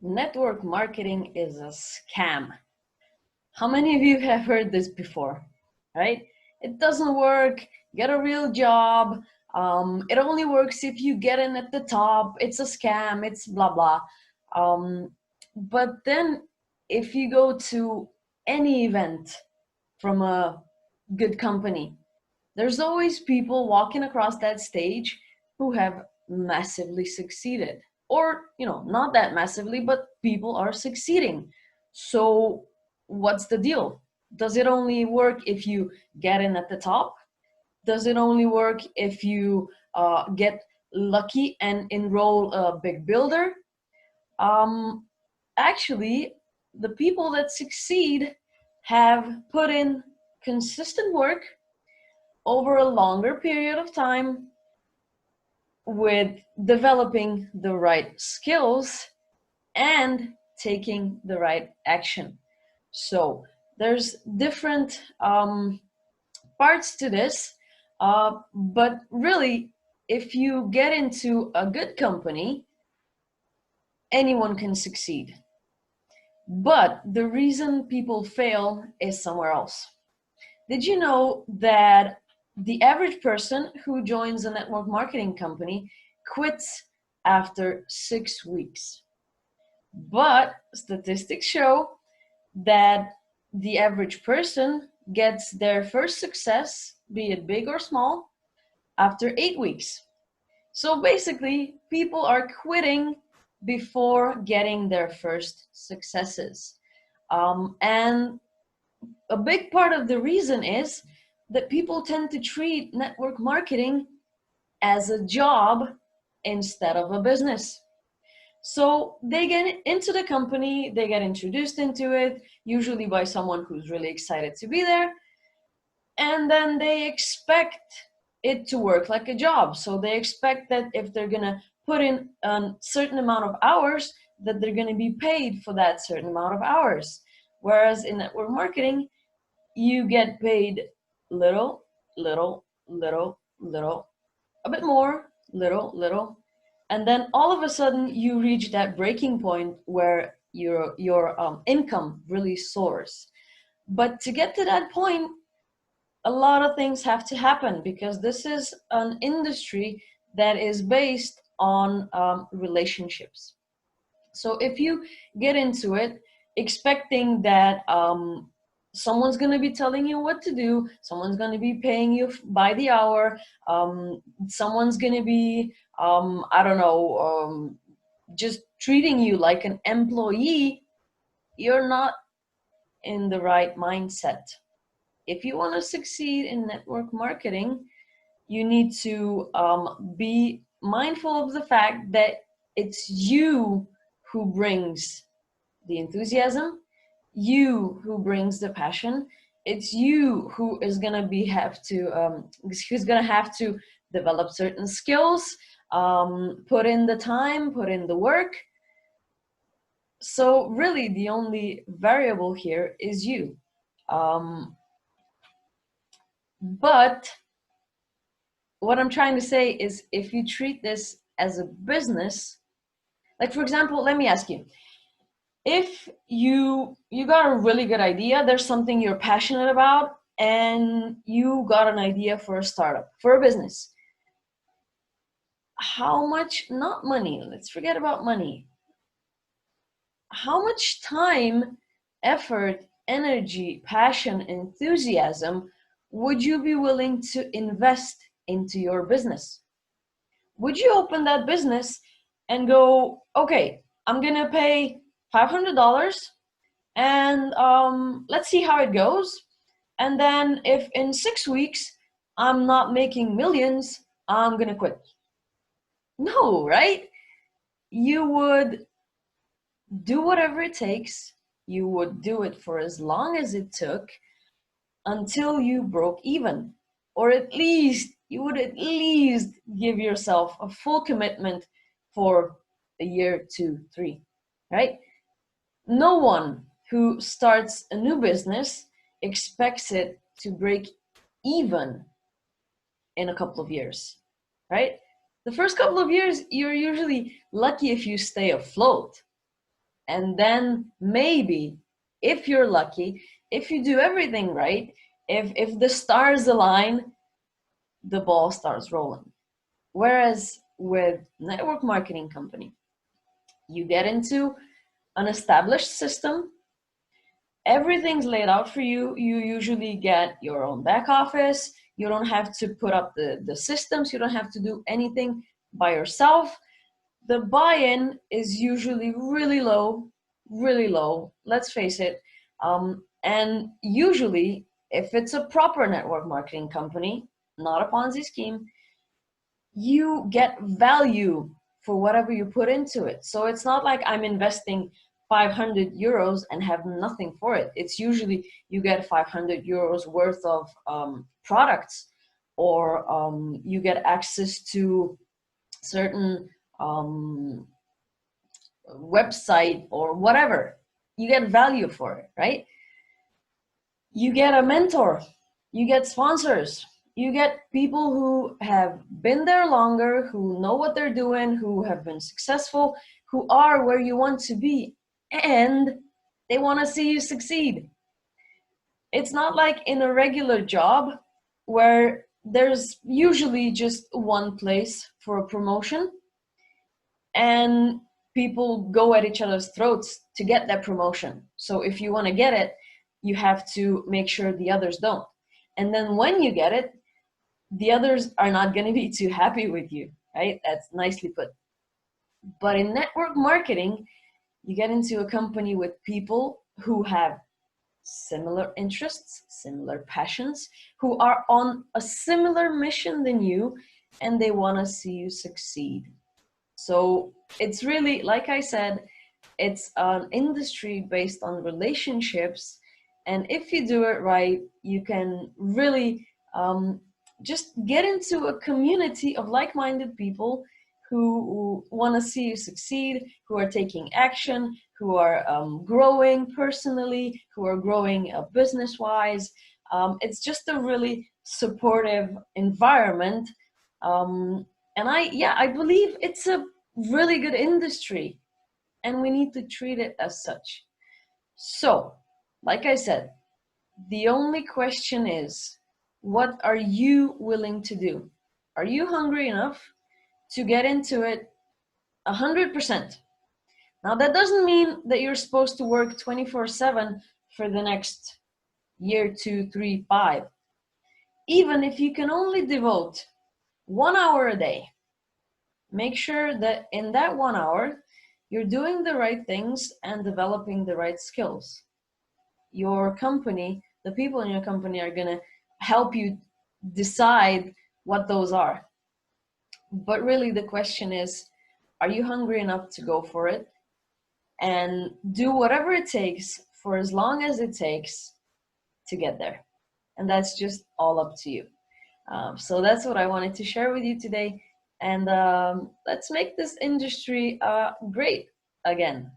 Network marketing is a scam. How many of you have heard this before? Right? It doesn't work. Get a real job. It only works if you get in at the top. It's a scam. It's blah blah. But then, if you go to any event from a good company, there's always people walking across that stage who have massively succeeded. Or, not that massively, but people are succeeding. So, what's the deal? Does it only work if you get in at the top? Does it only work if you get lucky and enroll a big builder? Um, Actually, the people that succeed have put in consistent work over a longer period of time with developing the right skills and taking the right action. So there's different parts to this, but really, if you get into a good company, anyone can succeed. But the reason people fail is somewhere else. Did you know that the average person who joins a network marketing company quits after 6 weeks? But statistics show that the average person gets their first success, be it big or small, after 8 weeks. So basically, people are quitting before getting their first successes. And a big part of the reason is that people tend to treat network marketing as a job instead of a business. So they get into the company, they get introduced into it, usually by someone who's really excited to be there, and then they expect it to work like a job. So they expect that if they're going to put in a certain amount of hours, that they're going to be paid for that certain amount of hours. Whereas in network marketing, you get paid little, little, little, little, a bit more, little, little, and then all of a sudden you reach that breaking point where your income really soars. But to get to that point, a lot of things have to happen because this is an industry that is based on relationships. So if you get into it expecting that someone's going to be telling you what to do, someone's going to be paying you by the hour, someone's going to be, I don't know, just treating you like an employee, you're not in the right mindset. If you want to succeed in network marketing, you need to be mindful of the fact that it's you who brings the enthusiasm, you who brings the passion. It's you who is gonna who's gonna have to develop certain skills, put in the time, put in the work. So really, the only variable here is you. But what I'm trying to say is, if you treat this as a business, like for example, let me ask you, if you got a really good idea, there's something you're passionate about, and you got an idea for a startup, for a business, how much, not money, let's forget about money, how much time, effort, energy, passion, enthusiasm would you be willing to invest into your business? Would you open that business and go, okay, I'm gonna pay $500 and let's see how it goes. And then if in 6 weeks I'm not making millions, I'm gonna quit. No, right? You would do whatever it takes. You would do it for as long as it took until you broke even. Or at least, you would at least give yourself a full commitment for a year, 2, 3, right? No one who starts a new business expects it to break even in a couple of years, right? The first couple of years, you're usually lucky if you stay afloat. And then maybe, if you're lucky, if you do everything right, if the stars align, the ball starts rolling. Whereas with network marketing company, you get into an established system, everything's laid out for you. You usually get your own back office. You don't have to put up the systems. You don't have to do anything by yourself. The buy-in is usually really low, really low. Let's face it. And usually, if it's a proper network marketing company, not a Ponzi scheme, you get value for whatever you put into it. So it's not like I'm investing 500 euros and have nothing for it. It's usually you get 500 euros worth of products, or you get access to certain website or whatever. You get value for it, right? You get a mentor, you get sponsors, you get people who have been there longer, who know what they're doing, who have been successful, who are where you want to be, and they want to see you succeed. It's not like in a regular job where there's usually just one place for a promotion and people go at each other's throats to get that promotion. So if you want to get it, you have to make sure the others don't. And then when you get it, the others are not going to be too happy with you, right? That's nicely put. But in network marketing, you get into a company with people who have similar interests, similar passions, who are on a similar mission than you, and they want to see you succeed. So it's really, like I said, it's an industry based on relationships. And if you do it right, you can really just get into a community of like-minded people who want to see you succeed, who are taking action, who are growing personally, who are growing business-wise. It's just a really supportive environment. And I believe it's a really good industry, and we need to treat it as such. So, like I said, the only question is, what are you willing to do? Are you hungry enough to get into it 100%? Now, that doesn't mean that you're supposed to work 24/7 for the next year, 2, 3, 5. Even if you can only devote 1 hour a day, make sure that in that 1 hour, you're doing the right things and developing the right skills. Your company, the people in your company are going to help you decide what those are. But really the question is, are you hungry enough to go for it and do whatever it takes for as long as it takes to get there? And that's just all up to you. So that's what I wanted to share with you today. And let's make this industry great again.